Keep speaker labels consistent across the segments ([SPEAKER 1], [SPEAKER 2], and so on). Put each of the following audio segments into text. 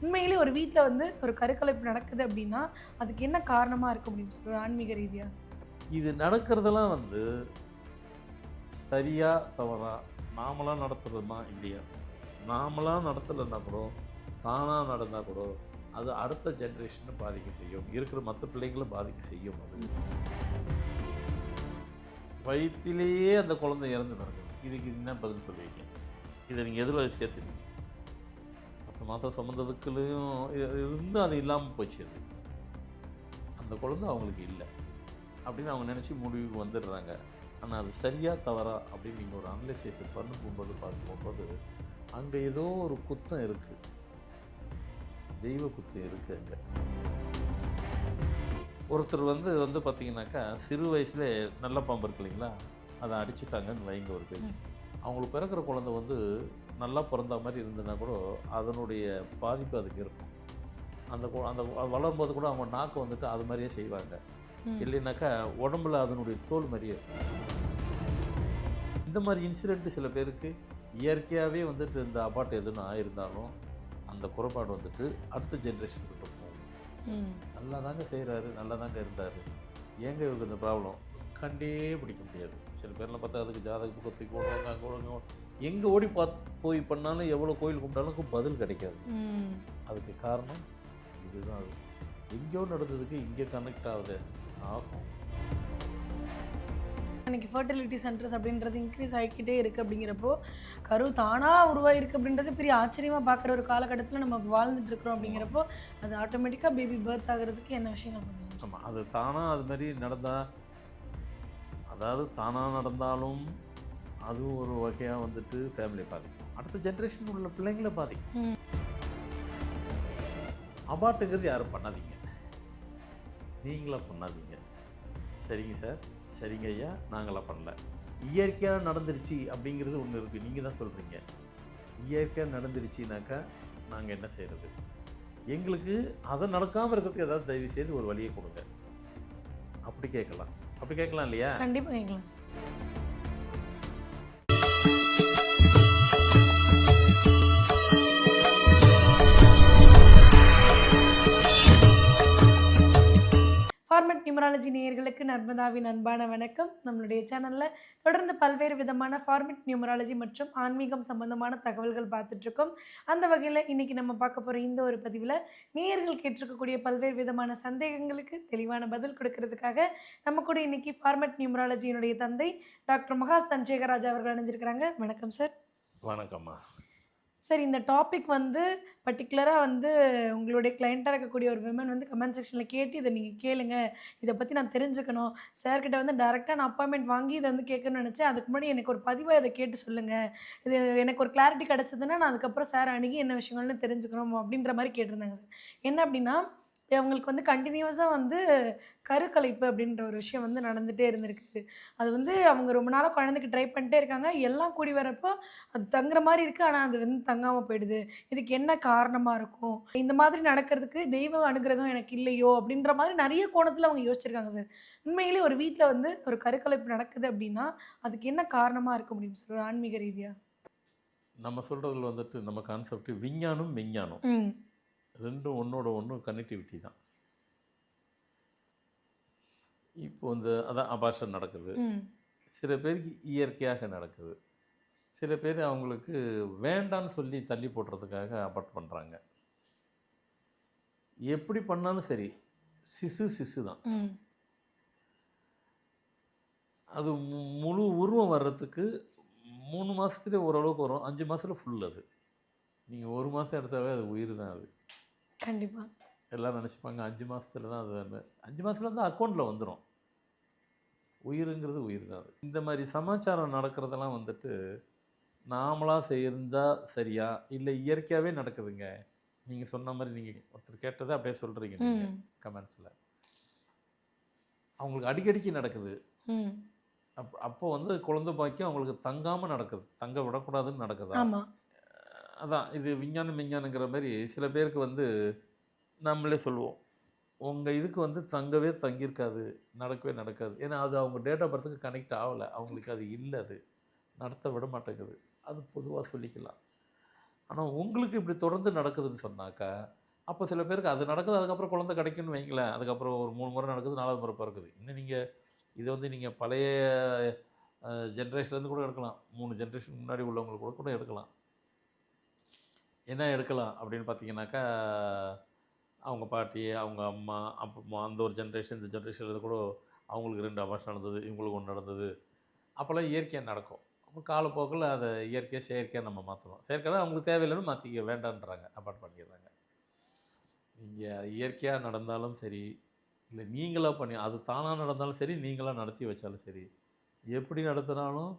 [SPEAKER 1] உண்மையிலே ஒரு வீட்ல வந்து ஒரு கருக்கலைப்பு நடக்குது அப்படின்னா, அதுக்கு என்ன காரணமா இருக்க முடியும் சார் ஆன்மீக ரீதியா?
[SPEAKER 2] இது நடக்கிறதெல்லாம் வந்து சரியா, தவறா, நாமளா நடத்துறோமா இல்லையா? நாமளா நடத்தலைன்னா கூட, தானா நடந்தா கூட, அது அடுத்த ஜெனரேஷன பாதிக்க செய்யும். இருக்கிற மத்த பிள்ளைங்கள பாதிக்க செய்யும் அது. வயித்திலேயே அந்த குழந்தை இறந்து பிறக்குது. இதுக்கு என்ன பதில் சொல்லுவீங்க? இத நீங்க எதுல சேர்த்துப்பீங்க? 10 மாசம் சுமந்ததுக்குள்ளயும் இருந்தும் அது இல்லாம போச்சு அது. அந்த குழந்தை அவங்களுக்கு இல்ல. அப்படின்னு அவங்க நினச்சி முடிவுக்கு வந்துடுறாங்க. ஆனா அது சரியா, தவறா அப்படின்னு நீங்க ஒரு அனலைசேஷன் பண்ணும்போது பார்க்கும்போது, அங்க ஏதோ ஒரு குத்தம் இருக்கு. தெய்வ குத்தம் இருக்கு அங்க. ஒருத்தர் வந்து வந்து பார்த்தீங்கன்னாக்கா, சிறு வயசுலே நல்ல பாம்பு இருக்கு இல்லைங்களா? அத அடிச்சுட்டாங்கன்னு வைங்க ஒரு பேச்சு. அவங்களுக்கு பிறக்கிற குழந்தை வந்து நல்லா பிறந்தா மாரி இருந்ததுன்னா கூட, அதனுடைய பாதிப்பு அதுக்கு இருக்கும். அந்த வளரும்போது கூட அவங்க நாக்கு வந்துட்டு அது மாரியே செய்வாங்க.
[SPEAKER 1] ம்.
[SPEAKER 2] இல்லைனாக்கா உடம்புல அதனுடைய தோல் மாரியே இருக்கும். இந்த மாரி இன்சிடென்ட் சில பேருக்கு இயற்கையாவே வந்துட்டு இந்த அபார்ட் எதுனா ஆயிருந்தாலும், அந்த குறைபாடு வந்துட்டு அடுத்த ஜெனரேஷன் கிட்ட போகும்.
[SPEAKER 1] ம்.
[SPEAKER 2] நல்லா தாங்க செய்றாரு, நல்லா தாங்க இருந்தாரு. ஏங்க இவருக்கு இந்த ப்ராப்ளம்? கண்டே பிடிக்க முடியாது. சில பேர்லாம் பார்த்தா அதுக்கு ஜாதக புக்க தூக்கி ஓடுவாங்க, அங்க ஓடுவாங்க. எங்க ஓடி போய் பண்ணாலும் எவ்வளோ கோயில் கும்பிட்டாலும் பதில் கிடைக்காது.
[SPEAKER 1] ம்.
[SPEAKER 2] அதுக்கு காரணம் இதுதான் அது. எங்கேயோ நடந்ததுக்கு இங்கே கனெக்ட் ஆகுது. ஆகும்.
[SPEAKER 1] இன்னைக்கு ஃபெர்டிலிட்டி சென்டர்ஸ் அப்படின்றது இன்க்ரீஸ் ஆகிக்கிட்டே இருக்கு அப்படிங்கிறப்போ, கரு தானா உருவாயிருக்கு அப்படின்றது பெரிய ஆச்சரியமா பார்க்குற ஒரு காலகட்டத்தில நம்ம வாழ்ந்துட்டு இருக்கிறோம்
[SPEAKER 2] ஆமா.
[SPEAKER 1] அப்படிங்கிறப்போ, அது ஆட்டோமேட்டிக்கா பேபி பர்த் ஆகுறதுக்கு என்ன விஷயங்கள் பண்ணலாம் சார்?
[SPEAKER 2] ஆமா. அது தானா அது மாரி நடந்தா அதாவது தானா நடந்தாலும், அதுவும் ஒரு வகையா வந்துட்டு ஃபேமிலிய பாதிக்கும். அடுத்த ஜெனரேஷன் உள்ள பிள்ளைங்கள பாதிக்கும்.
[SPEAKER 1] ம்.
[SPEAKER 2] அபார்ட்டுங்கிறது யாரும் பண்ணாதீங்க. நீங்களா பண்ணாதீங்க. சரிங்க சார். சரிங்க ஐயா. நாங்கலாம் பண்ணல. இயற்கையா நடந்துருச்சு அப்படிங்கிறது ஒண்ணு இருக்கு. நீங்க தான் சொல்றீங்க. இயற்கையா நடந்துருச்சுனாக்கா, நாங்க என்ன செய்றது? எங்களுக்கு அது நடக்காம இருக்கிறதுக்கு ஏதாவது தயவு செய்து ஒரு வழிய குடுங்க. அப்படி கேட்கலாம். அப்படி கேட்கலாம் இல்லையா?
[SPEAKER 1] கண்டிப்பா கேட்கலாம் சார். ஃபார்மட் நியூமராலஜி நேயர்களுக்கு நர்மதாவின் அன்பான வணக்கம். நம்மளுடைய சேனல்ல தொடர்ந்து பல்வேறு விதமான ஃபார்மட் நியூமராலஜி மற்றும் ஆன்மீகம் சம்பந்தமான தகவல்கள் பார்த்துட்ருக்கோம். அந்த வகையில இன்னைக்கு நம்ம பார்க்க போற இந்த ஒரு பதிவுல, நேயர்கள் கேட்டிருக்கக்கூடிய பல்வேறு விதமான சந்தேகங்களுக்கு தெளிவான பதில் குடுக்கிறதுக்காக, நம்ம கூட இன்னைக்கு ஃபார்மட் நியூமராலஜியினுடைய தந்தை டாக்டர் மகாஸ் தன்சேகராஜ் அவர்கள் இணைஞ்சிருக்கிறாங்க. வணக்கம் சார்.
[SPEAKER 2] வணக்கம்மா.
[SPEAKER 1] சார் இந்த டாபிக் வந்து பர்ட்டிகுலரா வந்து உங்களுடைய கிளையண்ட்டா இருக்கக்கூடிய ஒரு விமன் வந்து கமெண்ட் செக்ஷன்ல கேட்டு, "இத நீங்க கேளுங்க. இத பத்தி நான் தெரிஞ்சுக்கணும். சார் கிட்ட வந்து டைரக்ட்டா நான் அப்பாயின்ட்மென்ட் வாங்கி இத வந்து கேட்கணும்னு நெனச்சேன். அதுக்கு முன்னாடி எனக்கு ஒரு பதிவா இத கேட்டு சொல்லுங்க. இது எனக்கு ஒரு கிளாரிட்டி கிடைச்சதுன்னா, நான் அதுக்கப்புறம் சார அணுகி என்ன விஷயங்கள்னு தெரிஞ்சுக்கணும்." அப்படின்ற மாரி கேட்டிருந்தாங்க சார். என்ன அப்படின்னா, அவங்களுக்கு வந்து கன்டினியூஸா வந்து கருக்கலைப்பு அப்படின்ற ஒரு விஷயம் வந்து நடந்துட்டே இருந்திருக்கு. அது வந்து அவங்க ரொம்ப நாளா குழந்தைக்கு ட்ரை பண்ணிட்டே இருக்காங்க. எல்லாம் கூடி வரப்போ அது தங்குற மாரி இருக்கு. ஆனா, அது வந்து தங்காம போயிடுது. இதுக்கு என்ன காரணமா இருக்கும்? இந்த மாதிரி நடக்கிறதுக்கு தெய்வ அனுகிரகம் எனக்கு இல்லையோ! அப்டின்ற மாரி நெறைய கோணத்துல அவங்க யோசிச்சிருக்காங்க சார். உண்மையிலே ஒரு வீட்ல வந்து ஒரு கருக்கலைப்பு நடக்குது அப்டின்னா, அதுக்கு என்ன காரணமா இருக்க முடியும் சார்? ஆன்மீக ரீதியா?
[SPEAKER 2] நம்ம சொல்றதுல வந்துட்டு நம்ம கான்செப்ட் விஞ்ஞானம், மெஞ்ஞானம்.
[SPEAKER 1] ம்.
[SPEAKER 2] 2ம் ஒண்ணோட ஒண்ணு கனெக்டிவிட்டி தான். இப்போ இந்த அதான் அபார்ஷன் நடக்குது.
[SPEAKER 1] ம்.
[SPEAKER 2] சில பேருக்கு இயற்கையாக நடக்குது. சில பேர் அவங்களுக்கு வேண்டான்னு சொல்லி தள்ளி போடுறதுக்காக அபார்ட் பண்றாங்க. எப்படி பண்ணாலும் சரி, சிசு சிசு தான்.
[SPEAKER 1] ம்.
[SPEAKER 2] அது முழு உருவம் வர்றதுக்கு 3 மாசத்துலயே ஓரளவுக்கு வரும். 5 மாசத்துல ஃபுல் அது. நீங்க 1 மாசம் எடுத்தாவே அது உயிர் தான் அது.
[SPEAKER 1] கண்டிப்பா.
[SPEAKER 2] எல்லாரும் நெனச்சுப்பாங்க 5 மாசத்துல தான் அது 5 மாசத்துல வந்து அக்கவுண்ட்ல வந்துரும். உயிருங்கிறது உயிர் தான் அது. இந்த மாரி சமாச்சாரம் நடக்கிறதெல்லாம் வந்துட்டு, நாமளா செய்யிருந்தா சரியா? இல்ல இயற்கையாவே நடக்குதுங்க. நீங்க சொன்ன மாரி நீங்க ஒருத்தர் கேட்டத அப்படியே சொல்றீங்க நீங்க
[SPEAKER 1] ம்.
[SPEAKER 2] கமெண்ட்ஸ்ல. அவங்களுக்கு அடிக்கடிக்கு நடக்குது.
[SPEAKER 1] ம்.
[SPEAKER 2] அப்போ வந்து குழந்தை பாக்கியம் அவங்களுக்கு தங்காம நடக்குது. தங்க விடக்கூடாதுன்னு நடக்குதா?
[SPEAKER 1] ஆமா.
[SPEAKER 2] அதான் இது விஞ்ஞானம், விஞ்ஞானங்கிற மாரி சில பேருக்கு வந்து நம்மளே சொல்லுவோம். உங்க இதுக்கு வந்து தங்கவே தங்கியிருக்காது. நடக்கவே நடக்காது. ஏன்னா, அது அவங்க டேட் ஆஃப் பர்த்துக்கு கனெக்ட் ஆவல. அவங்களுக்கு அது இல்ல அது. நடத்த விட மாட்டேங்குது. அது பொதுவா சொல்லிக்கலாம். ஆனால் உங்களுக்கு இப்படி தொடர்ந்து நடக்குதுன்னு சொன்னாக்கா, அப்போ சில பேருக்கு அது நடக்குது, அதுக்கப்புறம் குழந்தை கிடைக்குன்னு வைங்களேன். அதுக்கப்புறம் ஒரு 3 முறை நடக்குது, 4வது முறை பிறக்குது. இன்னும் நீங்கள் இதை வந்து நீங்கள் பழைய ஜென்ரேஷன்லேருந்து கூட எடுக்கலாம். 3 ஜென்ரேஷன் முன்னாடி உள்ளவங்களுக்கு கூட கூட எடுக்கலாம். என்ன எடுக்கலாம் அப்படின்னு பார்த்தீங்கன்னாக்கா, அவங்க பாட்டி, அவங்க அம்மா, அப்பா அந்த ஒரு ஜென்ரேஷன், இந்த ஜென்ரேஷன்லேருந்து கூட அவங்களுக்கு 2 அபார்ஷன் நடந்தது, இவங்களுக்கு 1 நடந்தது. அப்போல்லாம் இயற்கையாக நடக்கும். அப்போ காலப்போக்கில் அதை இயற்கையாக செயற்கையாக நம்ம மாற்றணும். செயற்கைனா அவங்களுக்கு தேவையில்லைன்னு மாற்றிக்க வேண்டான்றாங்க, அபார்ட் பண்ணிடுறாங்க. நீங்கள் இயற்கையாக நடந்தாலும் சரி, இல்லை நீங்களா பண்ணி அது தானாக நடந்தாலும் சரி, நீங்களாக நடத்தி வச்சாலும் சரி, எப்படி நடத்தினாலும்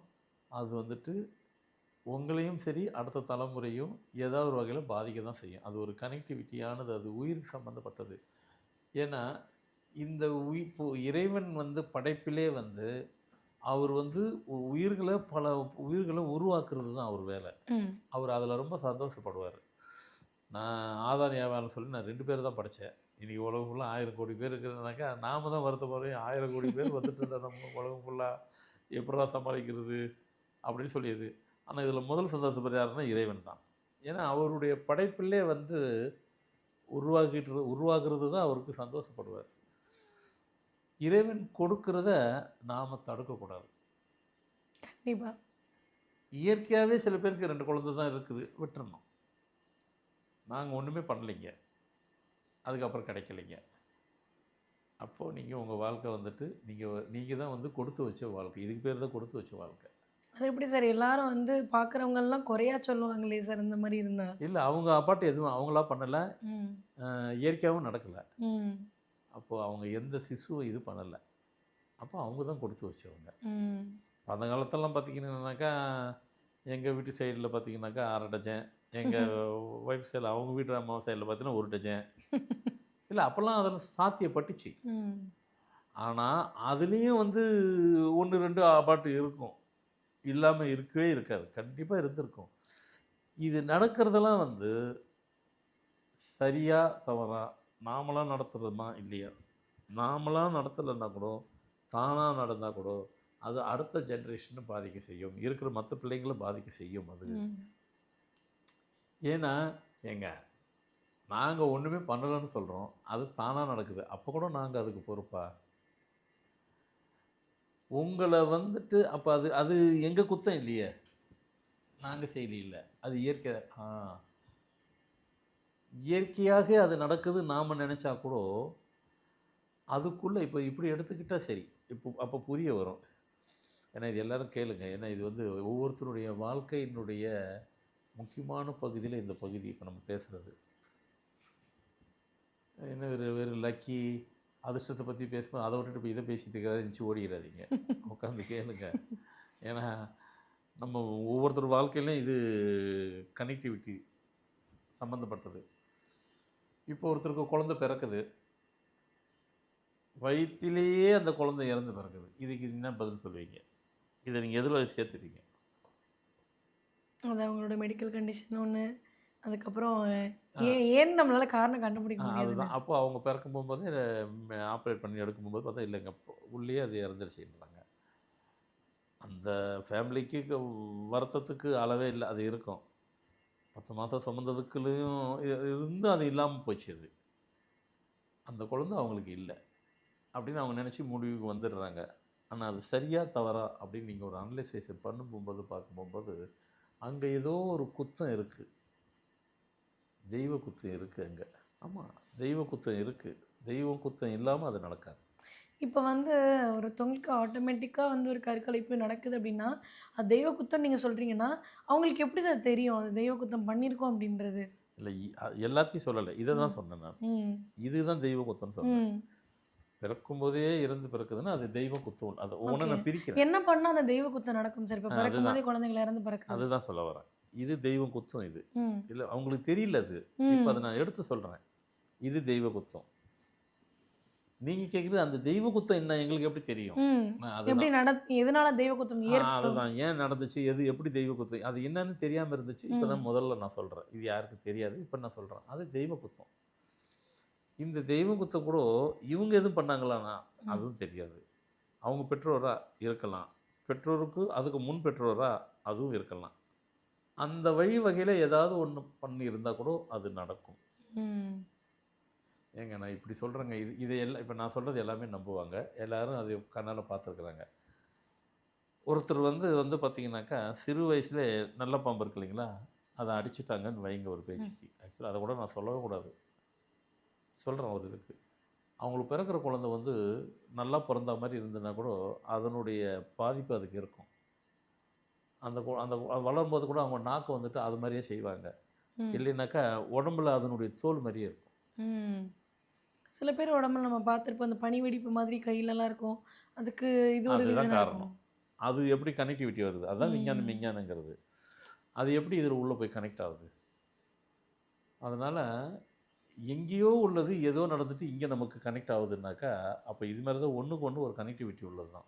[SPEAKER 2] அது வந்துட்டு உங்களையும் சரி, அடுத்த தலைமுறையும் ஏதாவது ஒரு வகையில் பாதிக்க தான் செய்யும். அது ஒரு கனெக்டிவிட்டியானது, அது உயிருக்கு சம்மந்தப்பட்டது. ஏன்னா, இந்த இறைவன் வந்து படைப்பிலே வந்து அவர் வந்து உயிர்களை பல உயிர்களை உருவாக்குறது தான் அவர் வேலை.
[SPEAKER 1] ம்.
[SPEAKER 2] அவர் அதில் ரொம்ப சந்தோஷப்படுவார். நான் ஆதாம் ஏவாள்னு சொல்லி நான் 2 பேர் தான் படைச்சேன். இன்றைக்கி உலகம் ஃபுல்லாக 1000 கோடி பேர் இருக்கிறதுனாக்கா, நாம தான் வருத்தப்படுறோம். 1000 கோடி பேர் வந்துட்டு இருந்தா நம்ம உலகம் ஃபுல்லாக எப்படிடா சமாளிக்கிறது அப்படின்னு சொல்லியது. ஆனால் இதில் முதல் சந்தோஷப்படுற யாருன்னா இறைவன் தான். ஏன்னா அவருடைய படைப்பிலே வந்து உருவாக்குறது தான் அவருக்கு சந்தோஷப்படுவார். இறைவன் கொடுக்கிறத நாம் தடுக்கக்கூடாது.
[SPEAKER 1] கண்டிப்பா.
[SPEAKER 2] இயற்கையாகவே சில பேருக்கு 2 குழந்தை தான் இருக்குது, விட்டுறணும். நாங்கள் ஒன்றுமே பண்ணலைங்க, அதுக்கப்புறம் கிடைக்கலைங்க. அப்போது நீங்கள் உங்கள் வாழ்க்கை வந்துட்டு நீங்கள் தான் வந்து கொடுத்து வச்ச வாழ்க்கை. இதுக்கு பேர் தான் கொடுத்து வச்ச வாழ்க்கை.
[SPEAKER 1] அது எப்படி சார் எல்லாரும் வந்து பார்க்குறவங்கலாம் குறையா சொல்லுவாங்களே சார் இந்த மாரி இருந்தா?
[SPEAKER 2] இல்லை, அவங்க அப்பாட்டு எதுவும் அவங்களா பண்ணலை,
[SPEAKER 1] ம்.
[SPEAKER 2] இயற்கையாகவும் நடக்கலை.
[SPEAKER 1] ம்.
[SPEAKER 2] அப்போது அவங்க எந்த சிசுவும் இது பண்ணலை. அப்போ அவங்க தான் கொடுத்து வச்சவங்க.
[SPEAKER 1] ம்.
[SPEAKER 2] அந்த காலத்தெல்லாம் பார்த்தீங்கன்னாக்கா, எங்கள் வீட்டு சைடில் பார்த்தீங்கன்னாக்கா 1/2 டஜன், எங்கள் ஒய்ஃப் சைடில் அவங்க வீட்டு அம்மா சைடில் பார்த்தீங்கன்னா 1 டஜன். இல்லை, அப்போல்லாம் அதில் சாத்தியப்பட்டுச்சு.
[SPEAKER 1] ம்.
[SPEAKER 2] ஆனால் அதுலேயும் வந்து 1, 2 அபார்ட் இருக்கும். இல்லாமல் இருக்கவே இருக்காது. கண்டிப்பாக இருந்திருக்கும். இது நடக்கிறதெல்லாம் வந்து சரியா தவறா, நாமளா நடத்துகிறோமா இல்லையா? நாமளா நடத்தலைன்னா கூட, தானாக நடந்தால் கூட, அது அடுத்த ஜென்ரேஷனை பாதிக்க செய்யும். இருக்கிற மற்ற பிள்ளைங்களை பாதிக்க செய்யும் அது.
[SPEAKER 1] ம்.
[SPEAKER 2] ஏன்னா, ஏங்க நாங்கள் ஒன்றுமே பண்ணலைன்னு சொல்கிறோம். அது தானாக நடக்குது. அப்போ கூட நாங்கள் அதுக்கு பொறுப்பா? உங்களை வந்துட்டு அப்போ அது அது எங்கள் குத்தம் இல்லையே, நாங்கள் செய்யல. அது இயற்கை. இயற்கையாக அது நடக்குது நாம் நினச்சா கூட, அதுக்குள்ளே இப்போ இப்படி எடுத்துக்கிட்டால் சரி. அப்போ புரிய வரும். ஏன்னா இது எல்லோரும் கேளுங்க. ஏன்னா இது வந்து ஒவ்வொருத்தருடைய வாழ்க்கையினுடைய முக்கியமான பகுதியில் இந்த பகுதி இப்போ நம்ம பேசுகிறது. என்ன வெறும் லக்கி அதிர்ஷ்டத்தை பற்றி பேசும்போது அதை விட்டுட்டு இப்போ இதை பேசிட்டு இருந்துச்சு ஓடிடாதீங்க. உட்காந்து கேளுங்க. ஏன்னா நம்ம ஒவ்வொருத்தர் வாழ்க்கையிலையும் இது கனெக்டிவிட்டி சம்மந்தப்பட்டது. இப்போ ஒருத்தருக்கு குழந்தை பிறக்குது, வயிற்றிலேயே அந்த குழந்தை இறந்து பிறக்குது. இதுக்கு என்ன பதில் சொல்லுவீங்க? இதை நீங்கள் எதில் சேர்த்துப்பீங்க?
[SPEAKER 1] அது அவங்களோட மெடிக்கல் கண்டிஷன் ஒன்று, அதுக்கப்புறம் ஏன்னு நம்மளால காரணம் கண்டுபிடிக்க முடியாது.
[SPEAKER 2] அதுதான். அப்போ அவங்க பிறக்கும் போகும்போது ஆப்ரேட் பண்ணி எடுக்கும் போகும்போது பார்த்தா இல்லைங்க, உள்ளே அது இறந்துருச்சுன்றாங்க. அந்த ஃபேமிலிக்கு வருத்தத்துக்கு அளவே இல்லை. அது இருக்கும். 10 மாதம் சுமந்ததுக்குள்ளேயும் இருந்தும் அது இல்லாமல் போச்சு. அது அந்த குழந்தை அவங்களுக்கு இல்லை அப்படின்னு அவங்க நினச்சி முடிவுக்கு வந்துடுறாங்க. ஆனால் அது சரியா தவறா அப்படின்னு நீங்கள் ஒரு அனலைசேஷன் பண்ணும்போது பார்க்கும்போது அங்கே ஏதோ ஒரு குத்தம் இருக்குது. தெய்வ குத்தம் இருக்குது அங்கே. ஆமாம், தெய்வ குத்தம் இருக்குது. தெய்வம் குத்தம் இல்லாமல் அது நடக்காது.
[SPEAKER 1] இப்போ வந்து ஒருத்தவங்களுக்கு ஆட்டோமேட்டிக்காக வந்து ஒரு கருக்கலைப்பு நடக்குது அப்படின்னா, அது தெய்வ குத்தம் நீங்கள் சொல்கிறீங்கன்னா, அவங்களுக்கு எப்படி சார் தெரியும் அது தெய்வ குத்தம் பண்ணியிருக்கோம் அப்படின்றது?
[SPEAKER 2] இல்லை, எல்லாத்தையும் சொல்லலை, இதை தான் சொன்னேன் நான். இதுதான் தெய்வ குத்தம்னு சொன்னேன். பிறக்கும்போதே இறந்து பிறக்குதுன்னா அது தெய்வ குத்தம். அதை ஒன்று நான் பிரிக்கிறேன்.
[SPEAKER 1] என்ன பண்ணால் அந்த தெய்வ குத்தம் நடக்கும் சார்? இப்போ பிறக்கும்போதே குழந்தைங்களை இறந்து பிறக்குது.
[SPEAKER 2] அதுதான் சொல்ல வரேன். இது தெய்வம் குத்தம். இது இல்லை, அவங்களுக்கு தெரியல. அது இப்போ அதை நான் எடுத்து சொல்கிறேன். இது தெய்வ குத்தம். நீங்கள் கேட்குறது அந்த தெய்வ குத்தம் என்ன, எங்களுக்கு எப்படி தெரியும்?
[SPEAKER 1] எதனால தெய்வ குத்தம்?
[SPEAKER 2] அதுதான், ஏன் நடந்துச்சு, எப்படி தெய்வ குத்தம், அது என்னன்னு தெரியாமல் இருந்துச்சு. இப்போ தான் முதல்ல நான் சொல்கிறேன். இது யாருக்கு தெரியாது, இப்போ நான் சொல்கிறேன். அது தெய்வ குத்தம். இந்த தெய்வ குத்தம் கூட இவங்க எதுவும் பண்ணாங்களான்னா அதுவும் தெரியாது. அவங்க பெற்றோராக இருக்கலாம், பெற்றோருக்கு அதுக்கு முன் பெற்றோராக அதுவும் இருக்கலாம். அந்த வழிவகையில் ஏதாவது ஒன்று பண்ணியிருந்தால் கூட அது நடக்கும்.
[SPEAKER 1] ம்.
[SPEAKER 2] ஏங்க நான் இப்படி சொல்கிறேங்க, இதை எல்லாம் இப்போ நான் சொல்கிறது எல்லாமே நம்புவாங்க. எல்லாரும் அது கண்ணால் பார்த்துருக்குறாங்க. ஒருத்தர் வந்து பார்த்தீங்கன்னாக்கா, சிறு வயசுல நல்ல பாம்பு இருக்கு இல்லைங்களா, அதை அடிச்சுட்டாங்கன்னு வைங்க ஒரு பேச்சுக்கு. ஆக்சுவலாக அதை கூட நான் சொல்லவே கூடாது. சொல்கிறேன் ஒரு இதுக்கு. அவங்களுக்கு பிறக்கிற குழந்தை வந்து நல்லா பிறந்த மாதிரி இருந்ததுன்னா கூட, அதனுடைய பாதிப்பு அதுக்கு இருக்கும். அந்த வளரும்போது கூட அவங்க நாக்கு வந்துட்டு அது மாதிரியே செய்வாங்க.
[SPEAKER 1] ம்.
[SPEAKER 2] இல்லைனாக்கா உடம்புல அதனுடைய தோல் மாதிரியே இருக்கும்.
[SPEAKER 1] ம். சில பேர் உடம்புல நம்ம பார்த்துருப்போம். அந்த பனி வெடிப்பு மாதிரி கையிலலாம் இருக்கும். அதுக்கு இது ஒரு
[SPEAKER 2] அதுதான்
[SPEAKER 1] ரீசனா
[SPEAKER 2] காரணம்.
[SPEAKER 1] இருக்கும்.
[SPEAKER 2] அது எப்படி கனெக்டிவிட்டி வருது? அதுதான்
[SPEAKER 1] ம்.
[SPEAKER 2] விஞ்ஞானங்கிறது. அது எப்படி இதில் உள்ளே போய் கனெக்ட் ஆகுது? அதனால் எங்கேயோ உள்ளது ஏதோ நடந்துட்டு இங்கே நமக்கு கனெக்ட் ஆகுதுன்னாக்கா, அப்போ இது மாதிரி தான் ஒன்றுக்கு ஒன்று ஒரு கனெக்டிவிட்டி உள்ளது தான்.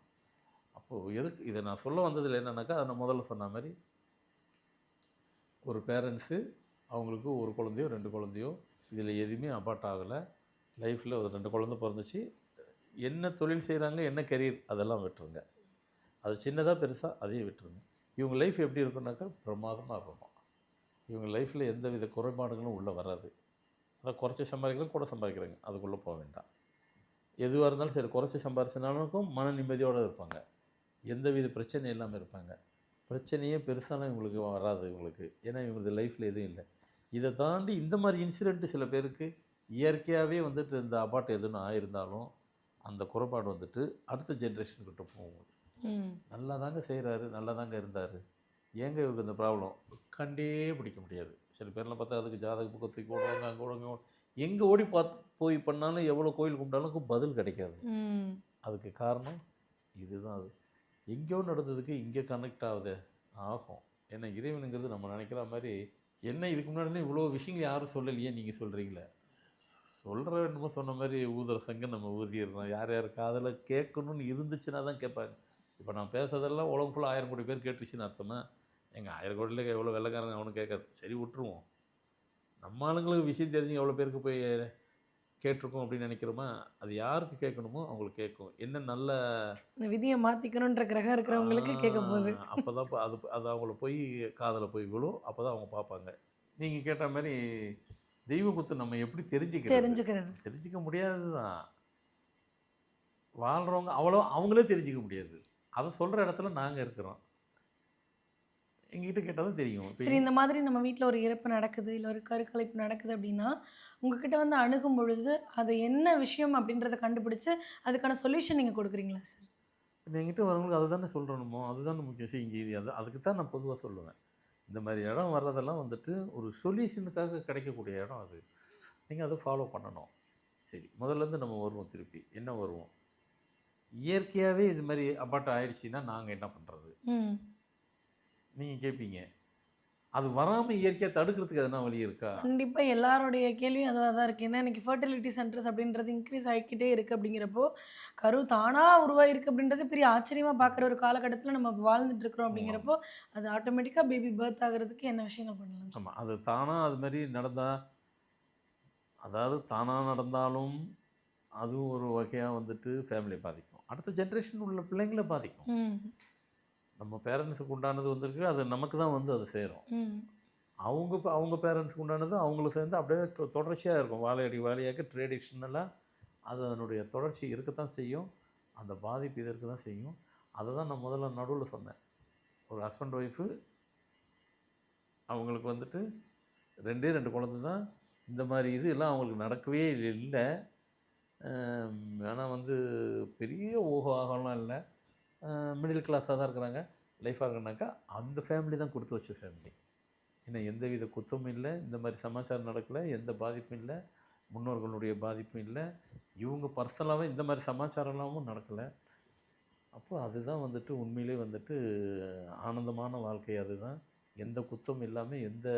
[SPEAKER 2] அப்போது எதுக்கு இதை நான் சொல்ல வந்ததில் என்னன்னாக்கா, நான் முதல்ல சொன்ன மாதிரி ஒரு பேரண்ட்ஸு அவங்களுக்கு ஒரு குழந்தையோ 2 குழந்தையோ இதில் எதுவுமே அபார்ட் ஆகலை. லைஃப்பில் ஒரு 2 குழந்தை பிறந்துச்சு. என்ன தொழில் செய்கிறாங்க, என்ன கெரியர் அதெல்லாம் விட்டுருங்க. அது சின்னதாக பெருசாக அதையும் விட்டுருங்க. இவங்க லைஃப் எப்படி இருக்குன்னாக்கா பிரமாதமாக இருக்கும். இவங்க லைஃப்பில் எந்த வித குறைபாடுகளும் உள்ளே வராது. அதான் குறைச்சி சம்பாதிக்கிறவங்க கூட சம்பாதிக்கிறாங்க, அதுக்குள்ளே போக வேண்டாம். எதுவாக இருந்தாலும் சரி, குறைச்சி சம்பாரிச்சனாலும் மன நிம்மதியோடு இருப்பாங்க. எந்த வித பிரச்சனையும் இல்லாமல் இருப்பாங்க. பிரச்சனையே பெருசாலாம் இவங்களுக்கு வராது இவங்களுக்கு. ஏன்னா இவங்களுக்கு லைஃப்பில் எதுவும் இல்லை. இதை தாண்டி இந்த மாதிரி இன்சிடெண்ட்டு சில பேருக்கு இயற்கையாகவே வந்துட்டு இந்த அபார்ட் எதுன்னு ஆயிருந்தாலும் அந்த குறைபாடு வந்துட்டு அடுத்த ஜென்ரேஷன்கிட்ட போகும்.
[SPEAKER 1] ம்.
[SPEAKER 2] நல்லா தாங்க செய்கிறாரு, நல்லா தாங்க இருந்தார், ஏங்க இவருக்கு இந்த ப்ராப்ளம் கண்டே பிடிக்க முடியாது. சில பேர்லாம் பார்த்தா அதுக்கு ஜாதக புக்கத்துக்கு ஓடுவாங்க, அங்கே ஓடுவாங்க, எங்கே ஓடி போய் பண்ணாலும் எவ்வளோ கோயில் கும்பிட்டாலும் பதில் கிடைக்காது.
[SPEAKER 1] ம்.
[SPEAKER 2] அதுக்கு காரணம் இதுதான். அது எங்கேயோ நடந்ததுக்கு இங்கே கனெக்ட் ஆகுது ஆகும். ஏன்னா இறைவனுங்கிறது நம்ம நினைக்கிற மாதிரி என்ன இதுக்கு முன்னாடி இவ்வளோ விஷயங்கள் யாரும் சொல்லலையே, நீங்கள் சொல்கிறீங்களே. சொல்கிற என்னமோ சொன்ன மாதிரி ஊதுற சங்க நம்ம ஊதிடுறோம். யார் யார் காதில் கேட்கணும்னு இருந்துச்சுன்னா தான் கேட்பாங்க. இப்போ நான் பேசுறதெல்லாம் உலகம் ஃபுல்லாக 1000 கோடி பேர் கேட்டுச்சுன்னு அர்த்தமா? எங்கள் 1000 கோடியில் எவ்வளோ வெள்ளைக்காரங்க அவனும் கேட்காது. சரி விட்டுருவோம். நம்ம ஆளுங்களுக்கு விஷயம் தெரிஞ்சு எவ்வளோ பேருக்கு போய் கேட்டிருக்கோம் அப்படின்னு நினைக்கிறோமா? அது யாருக்கு கேட்கணுமோ அவங்களுக்கு கேட்கும். என்ன நல்ல
[SPEAKER 1] இந்த விதிய மாத்திக்கணுன்ற கிரகம் இருக்கிறவங்களுக்கு கேட்க போகுது.
[SPEAKER 2] அப்போ தான் அது அவங்கள போய் காதில் போய் விழும். அப்போ தான் அவங்க பார்ப்பாங்க. நீங்கள் கேட்ட மாதிரி தெய்வ குத்து நம்ம எப்படி தெரிஞ்சுக்கிறது?
[SPEAKER 1] தெரிஞ்சுக்கிறது.
[SPEAKER 2] தெரிஞ்சுக்க முடியாது தான். வாழ்கிறவங்க அவ்வளோ அவங்களே தெரிஞ்சுக்க முடியாது. அதை சொல்கிற இடத்துல நாங்கள் இருக்கிறோம். எங்ககிட்ட கேட்டால் தான் தெரியும். இப்போ
[SPEAKER 1] சரி, இந்த மாதிரி நம்ம வீட்ல ஒரு இறப்பு நடக்குது, இல்ல ஒரு கருக்கலைப்பு நடக்குது அப்படின்னா, உங்ககிட்ட வந்து அணுகும் பொழுது, அது என்ன விஷயம் அப்படின்றத கண்டுபிடிச்சு, அதுக்கான சொல்யூஷன் நீங்க குடுக்குறீங்களா சார்?
[SPEAKER 2] என்கிட்ட வரவங்களுக்கு அதுதானே சொல்கிறோமோ, அதுதானே முக்கியம். சரி, இங்கே இது அதுக்கு தான் நான் பொதுவாக சொல்லுவேன். இந்த மாதிரி இடம் வர்றதெல்லாம் வந்துட்டு ஒரு சொல்யூஷனுக்காக கிடைக்கக்கூடிய இடம் அது. நீங்கள் அதை ஃபாலோ பண்ணணும். சரி, முதல்லேருந்து நம்ம வருவோம் திருப்பி. என்ன வருவோம்? இயற்கையாகவே இது மாதிரி அபார்ட் ஆயிடுச்சுன்னா நாங்கள் என்ன பண்ணுறது?
[SPEAKER 1] ம்.
[SPEAKER 2] நீங்கள் கேட்பீங்க. அது வராமல் இயற்கையாக தடுக்கிறதுக்கு எதனா வழி இருக்கா?
[SPEAKER 1] கண்டிப்பா எல்லாருடைய கேள்வியும் அதுவா தான் இருக்கு. ஏன்னா, இன்னைக்கு ஃபெர்டிலிட்டி சென்டர்ஸ் அப்படின்றது இன்க்ரீஸ் ஆகிக்கிட்டே இருக்கு அப்படிங்கிறப்போ, கரு தானா உருவாயிருக்கு அப்படின்றது பெரிய ஆச்சரியமா பார்க்குற ஒரு காலகட்டத்தில நம்ம வாழ்ந்துட்டு இருக்கிறோம்
[SPEAKER 2] ஆமாம்.
[SPEAKER 1] அப்படிங்கிறப்போ, அது ஆட்டோமேட்டிக்கா பேபி பர்த் ஆகுறதுக்கு என்ன விஷயங்கள் பண்ணலாம் சார்?
[SPEAKER 2] ஆமாம். அது தானாக அது மாதிரி நடந்தால், அதாவது தானாக நடந்தாலும் அதுவும் ஒரு வகையாக வந்துட்டு ஃபேமிலியை பாதிக்கும். அடுத்த ஜென்ரேஷன் உள்ள பிள்ளைங்கள பாதிக்கும்.
[SPEAKER 1] ம்.
[SPEAKER 2] நம்ம பேரண்ட்ஸுக்கு உண்டானது வந்திருக்கு, அது நமக்கு தான் வந்து அது சேரும்.
[SPEAKER 1] ம்.
[SPEAKER 2] அவங்க பேரண்ட்ஸுக்கு உண்டானது அவங்களும் சேர்ந்து அப்படியே தொடர்ச்சியாக இருக்கும். வாழையடி வாழையாக ட்ரெடிஷ்னலாக அது அதனுடைய தொடர்ச்சி இருக்கத்தான் செய்யும். அந்த பாதிப்பு இது இருக்க தான் செய்யும். அதை தான் நான் முதல்ல நடுவில் சொன்னேன். ஒரு ஹஸ்பண்ட் ஒய்ஃபு அவங்களுக்கு வந்துட்டு 2 குழந்தை தான். இந்த மாதிரி இது எல்லாம் அவங்களுக்கு நடக்கவே இல்லை. ஆனால் வந்து பெரிய ஆகலாம் இல்லை, மிடில் கிளாஸாக தான் இருக்கிறாங்க. லைஃப் ஆகனாக்கா அந்த ஃபேமிலி தான் கொடுத்து வச்ச ஃபேமிலி. ஏன்னா எந்த வித குத்தமும் இல்லை, இந்த மாதிரி சமாச்சாரம் நடக்கலை, எந்த பாதிப்பும் இல்லை, முன்னோர்களுடைய பாதிப்பும் இல்லை, இவங்க பர்சனலாகவே இந்த மாதிரி சமாச்சாரம்லாமும் நடக்கலை. அப்போ அதுதான் வந்துட்டு உண்மையிலே வந்துட்டு ஆனந்தமான வாழ்க்கை. அதுதான் எந்த குத்தமும் இல்லாமல், எந்த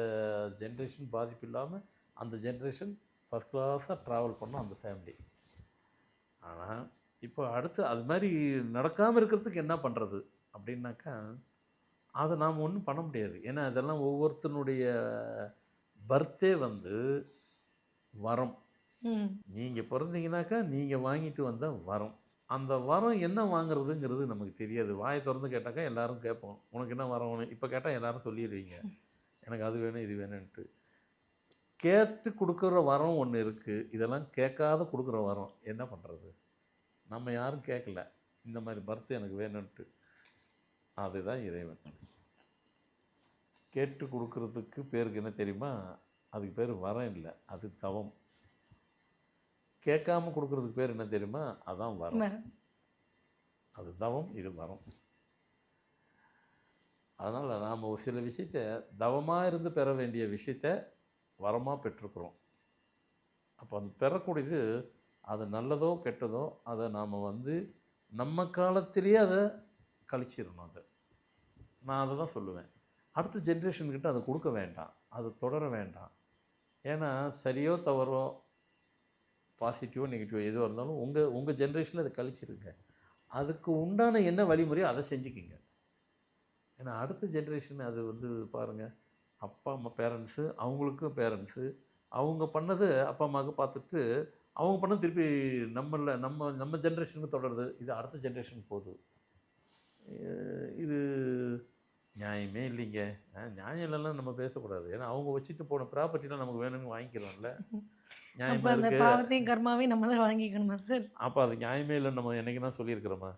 [SPEAKER 2] ஜென்ரேஷன் பாதிப்பு இல்லாமல் அந்த ஜென்ரேஷன் ஃபஸ்ட் கிளாஸாக ட்ராவல் பண்ணோம் அந்த ஃபேமிலி. ஆனால் இப்போ அடுத்து அது மாதிரி நடக்காமல் இருக்கிறதுக்கு என்ன பண்ணுறது அப்படின்னாக்கா, அதை நாம் ஒன்றும் பண்ண முடியாது. ஏன்னா அதெல்லாம் ஒவ்வொருத்தனுடைய பர்த்தே வந்து வரம்.
[SPEAKER 1] ம்.
[SPEAKER 2] நீங்கள் பிறந்தீங்கன்னாக்கா நீங்கள் வாங்கிட்டு வந்த வரம். அந்த வரம் என்ன வாங்குறதுங்கிறது நமக்கு தெரியாது. வாயை திறந்து கேட்டாக்கா எல்லாரும் கேட்போம், உனக்கு என்ன வரம் வேணும்? இப்போ கேட்டால் எல்லாரும் சொல்லிடுவீங்க. எனக்கு அது வேணும் இது வேணும்ன்ட்டு. கேட்டு கொடுக்குற வரம் ஒன்று இருக்குது. இதெல்லாம் கேட்காத கொடுக்குற வரம் என்ன பண்ணுறது? நம்ம யாரும் கேட்கல. இந்த மாதிரி பர்த் எனக்கு வேணும்ன்ட்டு. அதுதான் இறைவன். கேட்டு கொடுக்குறதுக்கு பேருக்கு என்ன தெரியுமா? அதுக்கு பேர் வரம் இல்லை, அது தவம். கேட்காம கொடுக்குறதுக்கு பேர் என்ன தெரியுமா? அதான் வரம். அது தவம், இது வரம். அதனால் நாம் ஒரு சில விஷயத்த தவமாக இருந்து பெற வேண்டிய விஷயத்த வரமாக பெற்றுக்கிறோம். அப்போ அந்த பெறக்கூடியது அது நல்லதோ கெட்டதோ அதை நாம் நம்ம காலத்திலேயே அதை கழிச்சிடணும். நான் அதை தான் சொல்லுவேன். அடுத்த ஜென்ரேஷன்கிட்ட அதை கொடுக்க வேண்டாம், அது தொடர வேண்டாம். ஏன்னா சரியோ தவறோ, பாசிட்டிவோ நெகட்டிவோ எதுவாக இருந்தாலும் உங்கள் ஜென்ரேஷனில் அதை கழிச்சிருங்க. அதுக்கு உண்டான என்ன வழிமுறையோ அதை செஞ்சுக்கிங்க. ஏன்னா அடுத்த ஜென்ரேஷன் அது பாருங்கள், அப்பா அம்மா பேரண்ட்ஸு, அவங்களுக்கும் பேரண்ட்ஸு, அவங்க பண்ணது அப்பா அம்மாவுக்கு பார்த்துட்டு அவங்க பண்ணது திருப்பி நம்ம ஜென்ரேஷனுக்கு தொடருது. இது அடுத்த ஜென்ரேஷனுக்கு போகுது. இது நியாயமே இல்லைங்க. நியாயம் இல்லைன்னா நம்ம பேசக்கூடாது. ஏன்னா அவங்க வச்சுட்டு போன ப்ராப்பர்ட்டிலாம் நமக்கு வேணும்னு வாங்கிக்கிறோம்ல. நியாயமாக
[SPEAKER 1] அந்த
[SPEAKER 2] இருக்குது.
[SPEAKER 1] பாவத்தையும் கர்மாவையும் நம்ம தான் வாங்கிக்கணுமா சார்?
[SPEAKER 2] அப்போ அது நியாயமே இல்லைன்னு நம்ம என்றைக்குன்னா சொல்லியிருக்கிறோமா?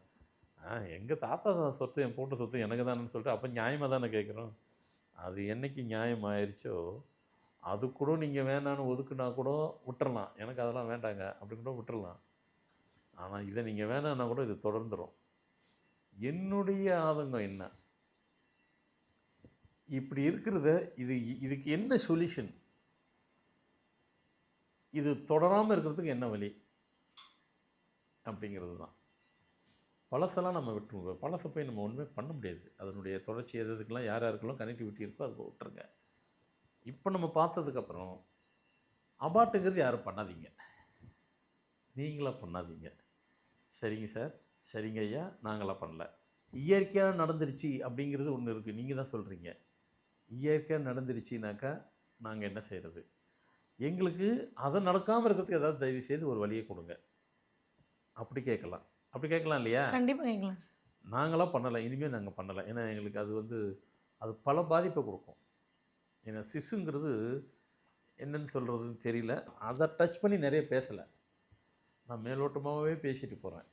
[SPEAKER 2] எங்கள் தாத்தா தான் சொத்து, என் போட்ட சொத்து எனக்கு தானேன்னு சொல்லிட்டு அப்போ நியாயமாக தானே கேட்குறோம். அது என்றைக்கு நியாயம் ஆயிடுச்சோ அது கூட நீங்கள் வேணான்னு ஒதுக்குனா கூட விட்டுறலாம். எனக்கு அதெல்லாம் வேண்டாங்க அப்படி கூட விட்டுறலாம். ஆனால் இதை நீங்கள் வேணான்னா கூட இது தொடர்ந்துடும். என்னுடைய ஆதங்கம் என்ன, இப்படி இருக்கிறத இதுக்கு என்ன சொல்யூஷன்? இது தொடராமல் இருக்கிறதுக்கு என்ன வழி அப்படிங்கிறது தான். பழசெல்லாம் நம்ம விட்டுருவோம். பழசை போய் நம்ம ஒன்றுமே பண்ண முடியாது. அதனுடைய தொடர்ச்சி எதுக்கெல்லாம் யாருக்கெல்லாம் கனெக்டிவிட்டி இருக்கோ அதை விட்டுருங்க. இப்போ நம்ம பார்த்ததுக்கப்புறம் அபார்ட்டுங்கிறது யாரும் பண்ணாதீங்க, நீங்களாக பண்ணாதீங்க. சரிங்க சார், சரிங்க ஐயா, நாங்களாம் பண்ணல. இயற்கையாக நடந்துருச்சு அப்படிங்கிறது ஒன்று இருக்குது. நீங்கள் தான் சொல்கிறீங்க இயற்கையாக நடந்துருச்சுனாக்கா நாங்கள் என்ன செய்கிறது? எங்களுக்கு அதை நடக்காமல் இருக்கிறதுக்கு ஏதாவது தயவு செய்து ஒரு வழியை கொடுங்க. அப்படி கேட்கலாம். அப்படி கேட்கலாம் இல்லையா?
[SPEAKER 1] கண்டிப்பாக கேட்கலாம் சார்.
[SPEAKER 2] நாங்களாம் பண்ணலை, இனிமேல் நாங்கள் பண்ணலை. ஏன்னா எங்களுக்கு அது பல பாதிப்பை கொடுக்கும். ஏன்னா சிஸ்ஸுங்கிறது என்னன்னு சொல்கிறதுன்னு தெரியல. அதை டச் பண்ணி நிறைய பேசலை, நான் மேலோட்டமாகவே பேசிட்டு போகிறேன்.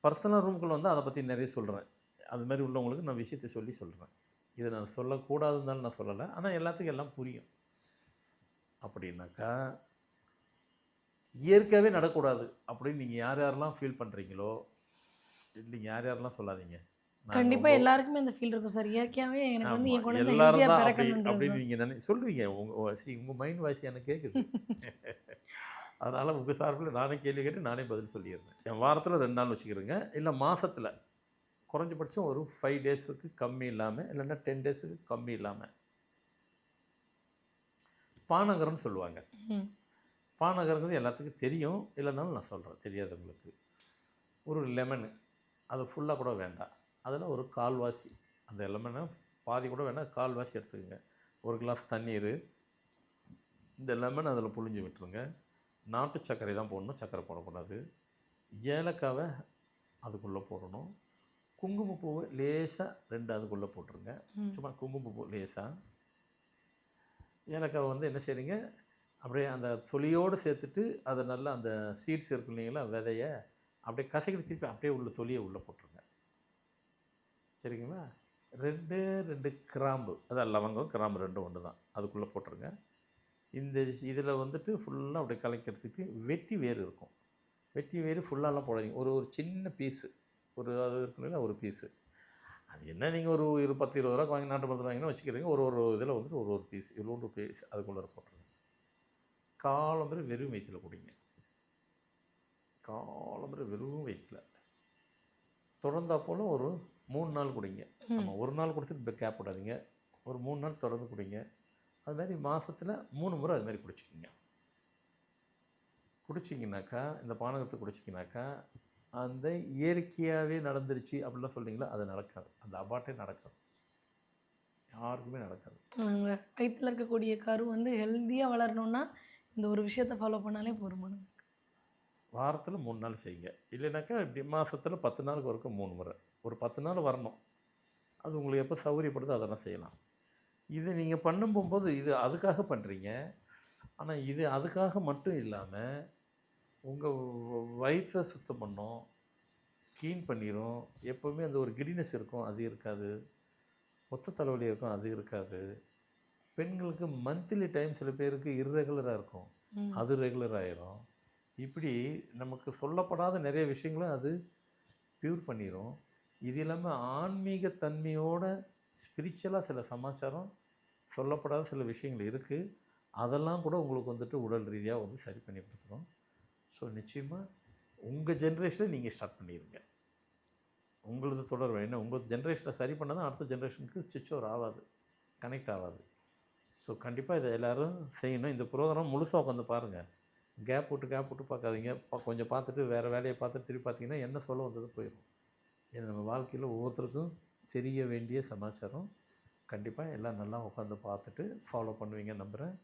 [SPEAKER 2] பர்சனல் ரூம்குள்ளே வந்து அதை பற்றி நிறைய சொல்கிறேன். அது மாதிரி உள்ளவங்களுக்கு நான் விஷயத்தை சொல்கிறேன். இதை நான் சொல்லக்கூடாதுன்னு நான் சொல்லலை, ஆனால் எல்லாத்துக்கும் எல்லாம் புரியும். அப்படின்னாக்கா இயற்கையாகவே நடக்கூடாது அப்படின்னு நீங்கள் யாரெல்லாம் ஃபீல் பண்ணுறீங்களோ, நீங்கள் யாரெல்லாம் சொல்லாதீங்க.
[SPEAKER 1] கண்டிப்பாக எல்லாருக்குமே அந்த ஃபீல் இருக்கும் சார். இயற்கையாகவே எனக்கு வந்து என் குழந்தை
[SPEAKER 2] எல்லாரும்
[SPEAKER 1] ஹெல்த்தியாக
[SPEAKER 2] தான்
[SPEAKER 1] பிறக்கணுன்றது
[SPEAKER 2] அப்படின்னு
[SPEAKER 1] தான்.
[SPEAKER 2] நீங்கள் சொல்லுவீங்க. உங்கள் மைண்ட் வாய்ஸ் எனக்கு கேட்குது. அதனால் உங்கள் சார்பில் நானே கேள்வி கேட்டு நானே பதில் சொல்லிடுறேன். என் வாரத்தில் 2 நாள் வச்சுக்கிறேங்க, இல்லை மாதத்தில் குறைஞ்சபட்சம் ஒரு 5 டேஸுக்கு கம்மி இல்லாமல், இல்லைன்னா 10 டேஸுக்கு கம்மி இல்லாமல் பானகரம்னு சொல்லுவாங்க. பானகரங்கிறது எல்லாத்துக்கும் தெரியும், இல்லைனாலும் நான் சொல்கிறேன் தெரியாதவங்களுக்கு. ஒரு லெமனு, அது ஃபுல்லாக கூட வேண்டாம், அதில் ஒரு கால்வாசி, அந்த லெமனை பாதி கூட வேண்டாம், கால்வாசி எடுத்துக்கோங்க. ஒரு கிளாஸ் தண்ணீர், இந்த லெமன் அதில் புழிஞ்சு விட்டுருங்க. நாட்டு சர்க்கரை தான் போடணும், சர்க்கரை போடக்கூடாது. ஏலக்காவை அதுக்குள்ளே போடணும். குங்குமப்பூவை லேசாக 2 அதுக்குள்ளே போட்டுருங்க. சும்மா குங்குமப்பூ லேசாக. ஏலக்காவை என்ன செய்றீங்க, அப்படியே அந்த தொலியோடு சேர்த்துட்டு அதை நல்லா அந்த சீட்ஸ் இருக்கும் இல்லைங்களா, விதைய அப்படியே கசக்கிட்டு திருப்பி அப்படியே உள்ள தொலியை உள்ளே போட்டுருங்க. சரிங்களா? 2 கிராம்பு, அதான் லவங்கம் கிராம்பு 2 ஒன்று தான், அதுக்குள்ளே போட்டுருங்க. இந்த இதில் ஃபுல்லாக அப்படியே கலக்கி எடுத்துக்கிட்டு வெட்டி வேர் இருக்கும், வெட்டி வேர் ஃபுல்லாலாம் போடாதீங்க. ஒரு சின்ன பீஸு, அது இருக்கும் இல்லைங்களா, ஒரு பீஸு. அது என்ன, நீங்கள் ஒரு 10-20 ரூபாய்க்கு வாங்கி நாட்டு மருந்து வாங்கினா வச்சுக்கிறீங்க. ஒரு இதில் ஒரு பீஸ், இவ்வளோ பீஸ் அதுக்குள்ளே போட்டுருங்க. காலம்பரை வெறும் வயிற்றில் குடிங்க. காலம்பரை வெறும் வயிற்றில் தொடர்ந்தா போல் ஒரு 3 நாள் குடிங்க. நம்ம ஒரு நாள் குடிச்சிட்டு கேப் விடாதீங்க, ஒரு 3 நாள் தொடர்ந்து குடிங்க. அது மாதிரி மாதத்தில் 3 முறை அது மாதிரி குடிச்சிக்கிங்க. குடிச்சிங்கனாக்கா, இந்த பானகத்தை குடிச்சிங்கனாக்கா, அந்த இயற்கையாகவே நடந்துருச்சு அப்படிலாம் சொல்கிறீங்களா, அது நடக்காது. அந்த அபார்ட்டே நடக்காது, யாருக்குமே நடக்காது.
[SPEAKER 1] அவங்க வயிற்றில் இருக்கக்கூடிய கரு ஹெல்த்தியாக வளரணும்னா இந்த ஒரு விஷயத்தை ஃபாலோ பண்ணாலே போதுமானது.
[SPEAKER 2] வாரத்தில் 3 நாள் செய்யுங்க. இல்லைனாக்கா இப்படி மாதத்தில் 10 நாளுக்கு ஒருக்க 3 முறை, ஒரு 10 நாள் வரணும். அது உங்களுக்கு எப்போ சௌகரியப்படுதோ அதெல்லாம் செய்யலாம். இது நீங்கள் பண்ணும்போது இது அதுக்காக பண்ணுறீங்க. ஆனால் இது அதுக்காக மட்டும் இல்லாமல் உங்கள் வயிற்றை சுத்தம் பண்ணும், க்ளீன் பண்ணிடும். எப்போவுமே அந்த ஒரு கிடினஸ் இருக்கும், அது இருக்காது. ஒத்த தலைவலி இருக்கும், அது இருக்காது. பெண்களுக்கு மந்த்லி டைம் சில பேருக்கு இர்ரெகுலராக இருக்கும்,
[SPEAKER 1] ம்.
[SPEAKER 2] அது ரெகுலர் ஆயிரும். இப்படி நமக்கு சொல்லப்படாத நிறைய விஷயங்களும் அது ப்யூர் பண்ணிடும். இது இல்லாமல் ஆன்மீக தன்மையோட ஸ்பிரிச்சுவலாக சில சமாச்சாரம் சொல்லப்படாத சில விஷயங்கள் இருக்குது. அதெல்லாம் கூட உங்களுக்கு வந்துட்டு உடல் ரீதியாக வந்து சரி பண்ணி கொடுத்துரும். ஸோ நிச்சயமாக உங்கள் ஜென்ரேஷனில் நீங்கள் ஸ்டார்ட் பண்ணிடுங்க. உங்களது தொடர் ஏன்னா உங்கள் ஜென்ரேஷனை சரி பண்ணால் தான் அடுத்த ஜென்ரேஷனுக்கு ஸ்விட்ச் ஓவர் ஆகாது, கனெக்ட் ஆகாது. ஸோ கண்டிப்பாக இதை எல்லோரும் செய்யணும். இந்த ப்ரோக்ராம் முழுசாக உட்காந்து பாருங்கள். கேப் விட்டு பார்க்காதீங்க. கொஞ்சம் பார்த்துட்டு வேறு வேலையை பார்த்துட்டு திருப்பி பார்த்தீங்கன்னா என்ன சொல்ல வந்தது போயிடும். ஏன்னா நம்ம வாழ்க்கையில் ஒவ்வொருத்தருக்கும் தெரிய வேண்டிய சமாச்சாரம். கண்டிப்பாக எல்லாம் நல்லா உட்காந்து பார்த்துட்டு ஃபாலோ பண்ணுவீங்க நம்புகிறேன்.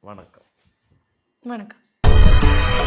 [SPEAKER 2] வணக்கம்.
[SPEAKER 1] வணக்கம்.